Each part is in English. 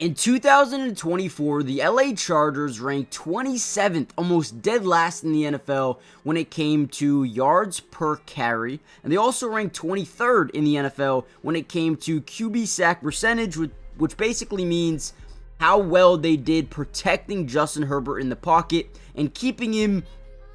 In 2024, the LA Chargers ranked 27th, almost dead last in the NFL when it came to yards per carry, and they also ranked 23rd in the NFL when it came to QB sack percentage, which basically means how well they did protecting Justin Herbert in the pocket and keeping him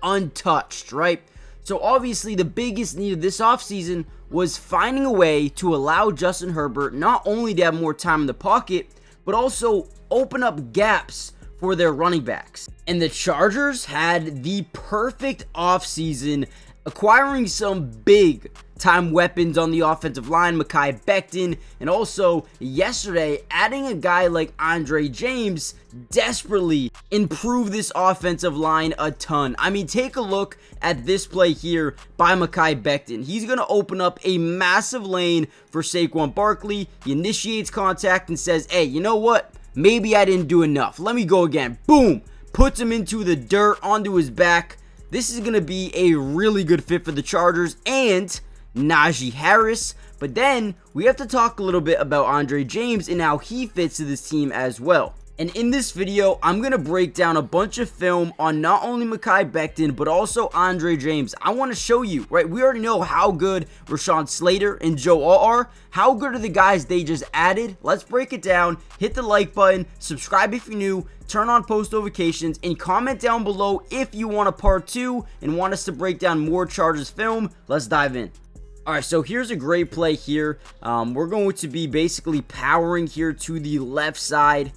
untouched, right? So obviously the biggest need of this offseason was finding a way to allow Justin Herbert not only to have more time in the pocket, but also open up gaps for their running backs. And the Chargers had the perfect offseason, acquiring some big time weapons on the offensive line, Mekhi Becton, and also yesterday adding a guy like Donte Jackson desperately improve this offensive line a ton. I mean, take a look at this play here by Mekhi Becton. He's going to open up a massive lane for Saquon Barkley. He initiates contact and says, hey, you know what? Maybe I didn't do enough. Let me go again. Boom! Puts him into the dirt, onto his back. This is going to be a really good fit for the Chargers and Najee Harris. But then we have to talk a little bit about Donte Jackson and how he fits to this team as well. And in this video, I'm going to break down a bunch of film on not only Mekhi Becton, but also Donte Jackson. I want to show you, right? We already know how good Rashawn Slater and Joe Alt are. How good are the guys they just added? Let's break it down. Hit the like button, subscribe if you're new, turn on post notifications, and comment down below if you want a part 2 and want us to break down more Chargers film. Let's dive in. Alright, so here's a great play here. We're going to be basically powering here to the left side.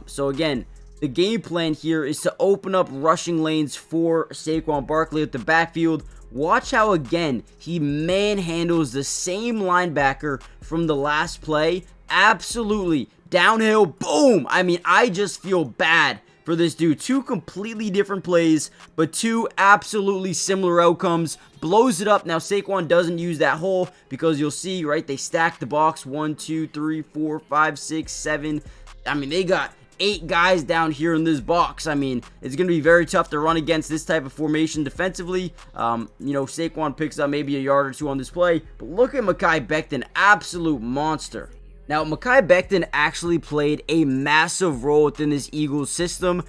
So again, the game plan here is to open up rushing lanes for Saquon Barkley at the backfield. Watch how, again, he manhandles the same linebacker from the last play. Absolutely. Downhill, boom! I mean, I just feel bad for this dude. Two completely different plays, but two absolutely similar outcomes. Blows it up. Now, Saquon doesn't use that hole because you'll see, right, they stack the box. 1, 2, 3, 4, 5, 6, 7. I mean, they got 8 guys down here in this box. I mean, it's going to be very tough to run against this type of formation defensively. Saquon picks up maybe a yard or two on this play. But look at Mekhi Becton, absolute monster. Now, Mekhi Becton actually played a massive role within this Eagles system.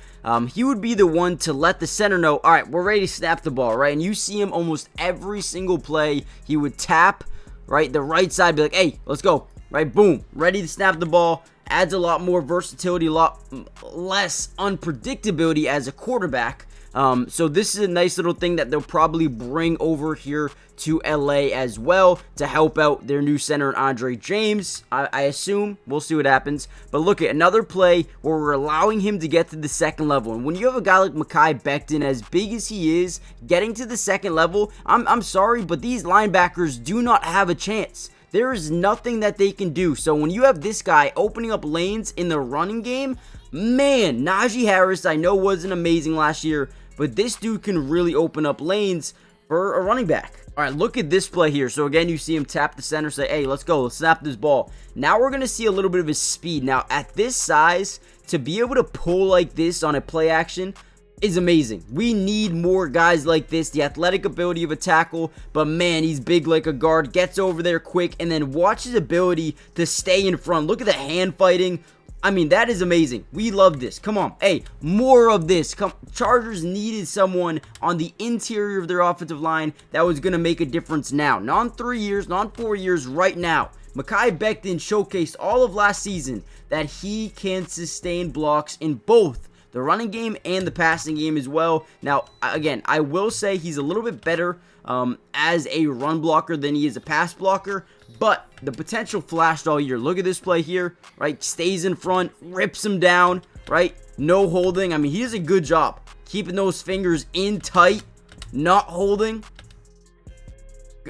He would be the one to let the center know, all right, we're ready to snap the ball, right? And you see him almost every single play. He would tap, right, the right side, be like, hey, let's go, right? Boom, ready to snap the ball. Adds a lot more versatility, a lot less unpredictability as a quarterback. So this is a nice little thing that they'll probably bring over here to LA as well to help out their new center, Donte Jackson. I assume. We'll see what happens. But look at another play where we're allowing him to get to the second level. And when you have a guy like Mekhi Becton, as big as he is, getting to the second level, I'm sorry, but these linebackers do not have a chance. There is nothing that they can do. So when you have this guy opening up lanes in the running game, man, Najee Harris, I know wasn't amazing last year, but this dude can really open up lanes for a running back. All right, look at this play here. So again, you see him tap the center, say, hey, let's go, let's snap this ball. Now we're going to see a little bit of his speed. Now, at this size, to be able to pull like this on a play action is amazing. We need more guys like this, the athletic ability of a tackle, but man, he's big like a guard, gets over there quick, and then watch his ability to stay in front. Look at the hand fighting. I mean, that is amazing. We love this. Come on. Hey, more of this. Chargers needed someone on the interior of their offensive line that was going to make a difference now. Not in 3 years, not in 4 years, right now. Mekhi Becton showcased all of last season that he can sustain blocks in both the running game and the passing game as well. Now, again, I will say he's a little bit better as a run blocker than he is a pass blocker, but the potential flashed all year. Look at this play here, right? Stays in front, rips him down, right? No holding. I mean, he does a good job keeping those fingers in tight, not holding.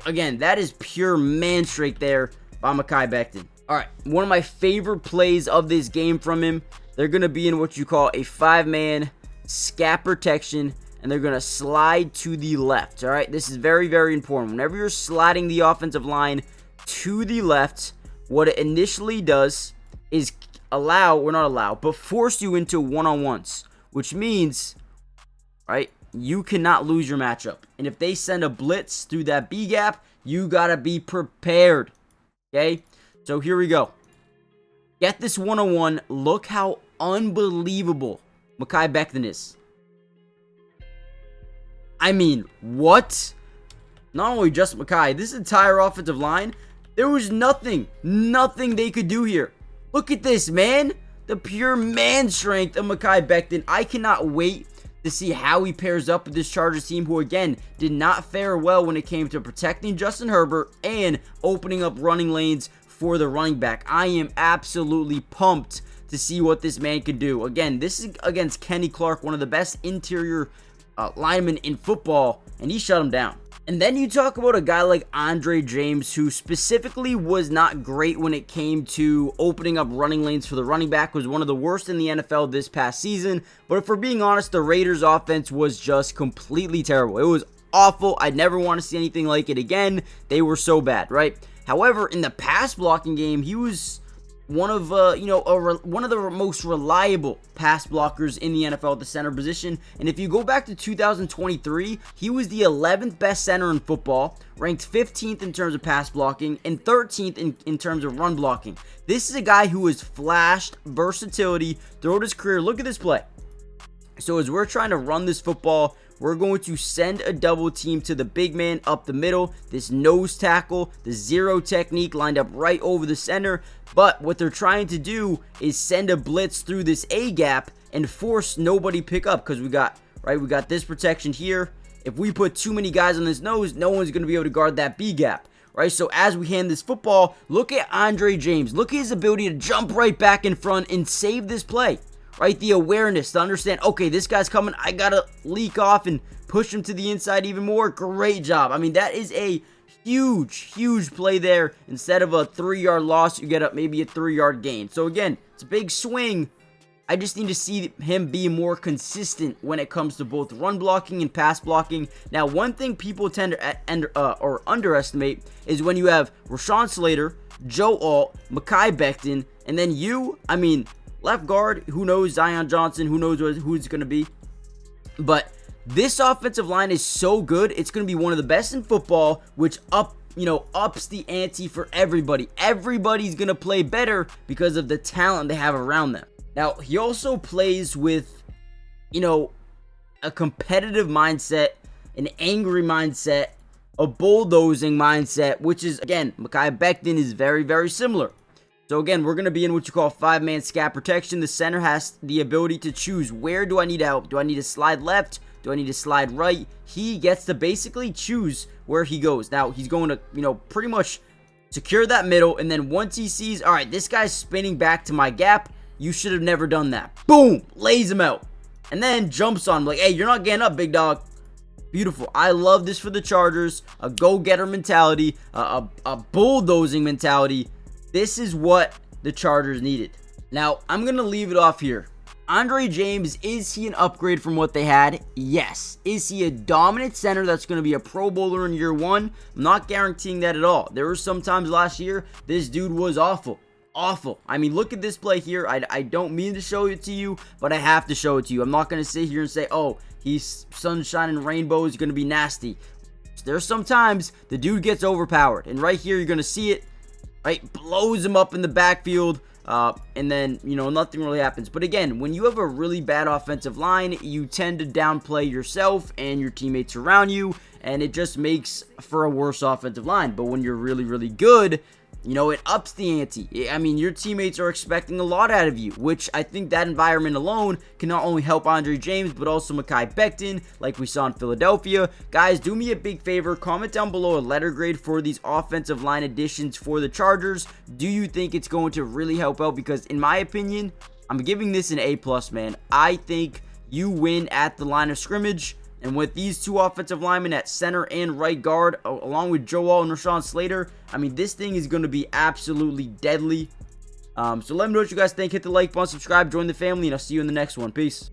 Again, that is pure man strength there by Mekhi Becton. All right, one of my favorite plays of this game from him. They're going to be in what you call a 5-man scat protection, and they're going to slide to the left. All right, this is very, very important. Whenever you're sliding the offensive line to the left, what it initially does is force you into one-on-ones, which means, right, you cannot lose your matchup. And if they send a blitz through that B gap, you got to be prepared. Okay, so here we go. Get this 101. Look how unbelievable Mekhi Becton is. I mean, what? Not only just Mekhi, this entire offensive line, there was nothing they could do here. Look at this, man. The pure man strength of Mekhi Becton. I cannot wait to see how he pairs up with this Chargers team, who again did not fare well when it came to protecting Justin Herbert and opening up running lanes for the running back. I am absolutely pumped to see what this man can do. Again, this is against Kenny Clark, one of the best interior linemen in football, and he shut him down. And then you talk about a guy like Donte Jackson, who specifically was not great when it came to opening up running lanes for the running back, was one of the worst in the NFL this past season. But if we're being honest, the Raiders' offense was just completely terrible. It was awful. I'd never want to see anything like it again. They were so bad, right? However, in the pass blocking game, he was one of one of the most reliable pass blockers in the NFL at the center position. And if you go back to 2023, he was the 11th best center in football, ranked 15th in terms of pass blocking, and 13th in terms of run blocking. This is a guy who has flashed versatility throughout his career. Look at this play. So as we're trying to run this football, we're going to send a double team to the big man up the middle. This nose tackle, the zero technique lined up right over the center. But what they're trying to do is send a blitz through this A gap and force nobody pick up, because we got this protection here. If we put too many guys on this nose, no one's going to be able to guard that B gap. Right, so as we hand this football, look at Donte Jackson. Look at his ability to jump right back in front and save this play. Right, the awareness to understand, okay, this guy's coming, I gotta leak off and push him to the inside even more. Great job. I mean, that is a huge play there. Instead of a 3-yard loss, you get maybe a 3-yard gain. So again, it's a big swing. I just need to see him be more consistent when it comes to both run blocking and pass blocking. Now, one thing people tend to underestimate is when you have Rashawn Slater, Joe Alt, Mekhi Becton, and then left guard, who knows, Zion Johnson, who knows who it's going to be. But this offensive line is so good, it's going to be one of the best in football, which ups the ante for everybody. Everybody's going to play better because of the talent they have around them. Now, he also plays with, a competitive mindset, an angry mindset, a bulldozing mindset, which is, again, Mekhi Becton is very similar. So again, we're going to be in what you call 5-man scat protection. The center has the ability to choose, where do I need help? Do I need to slide left? Do I need to slide right? He gets to basically choose where he goes. Now, he's going to, pretty much secure that middle. And then once he sees, all right, this guy's spinning back to my gap, you should have never done that. Boom, lays him out. And then jumps on him like, hey, you're not getting up, big dog. Beautiful. I love this for the Chargers. A go-getter mentality, a bulldozing mentality. This is what the Chargers needed. Now, I'm going to leave it off here. Donte Jackson, is he an upgrade from what they had? Yes. Is he a dominant center that's going to be a Pro Bowler in year one? I'm not guaranteeing that at all. There were some times last year this dude was awful. Awful. I mean, look at this play here. I don't mean to show it to you, but I have to show it to you. I'm not going to sit here and say, oh, he's sunshine and rainbow is going to be nasty. There's sometimes the dude gets overpowered. And right here, you're going to see it. Right, blows him up in the backfield, and then, nothing really happens. But again, when you have a really bad offensive line, you tend to downplay yourself and your teammates around you, and it just makes for a worse offensive line. But when you're really good, it ups the ante. I mean, your teammates are expecting a lot out of you, which I think that environment alone can not only help Donte Jackson, but also Mekhi Becton, like we saw in Philadelphia. Guys, do me a big favor. Comment down below a letter grade for these offensive line additions for the Chargers. Do you think it's going to really help out? Because in my opinion, I'm giving this an A+, man. I think you win at the line of scrimmage. And with these two offensive linemen at center and right guard, along with Joe Alt and Rashawn Slater, I mean, this thing is going to be absolutely deadly. So let me know what you guys think. Hit the like button, subscribe, join the family, and I'll see you in the next one. Peace.